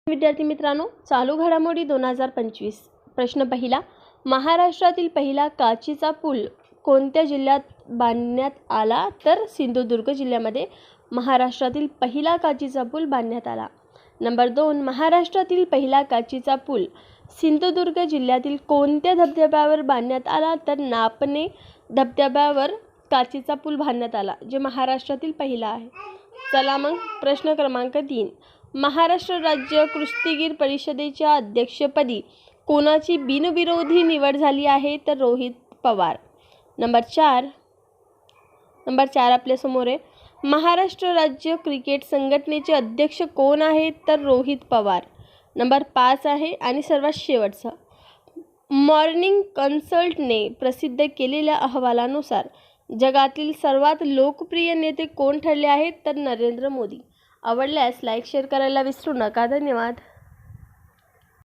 विद्यार्थी मित्रांनो, चालू घडामोडी 2025. प्रश्न पहिला, महाराष्ट्रातील पहिला काचीचा पूल कोणत्या जिल्ह्यात बांधण्यात आला? तर सिंधुदुर्ग जिल्ह्यामध्ये महाराष्ट्रातील पहिला काचीचा पूल बांधण्यात आला. नंबर 2, महाराष्ट्रातील पहिला काचीचा पूल सिंधुदुर्ग जिल्ह्यातील कोणत्या धबधब्यावर बांधण्यात आला? तर नापणे धबधब्यावर काचीचा पूल बांधण्यात आला, जे महाराष्ट्रातील पहिला आहे. चला मग प्रश्न क्रमांक 3, महाराष्ट्र राज्य कुस्तीगीर परिषदेच्या अध्यक्षपदी कोणाची बिनविरोधी निवड झाली आहे? तर रोहित पवार. नंबर 4 आपल्यासमोर आहे, महाराष्ट्र राज्य क्रिकेट संघटनेचे अध्यक्ष कोण आहेत? तर रोहित पवार. नंबर 5 आहे आणि सर्वात शेवटचा, मॉर्निंग कन्सल्टने प्रसिद्ध केलेल्या अहवालानुसार जगातील सर्वात लोकप्रिय नेते कोण ठरले आहेत? तर नरेंद्र मोदी. आवडल्यास लाईक शेअर करायला विसरू नका. धन्यवाद.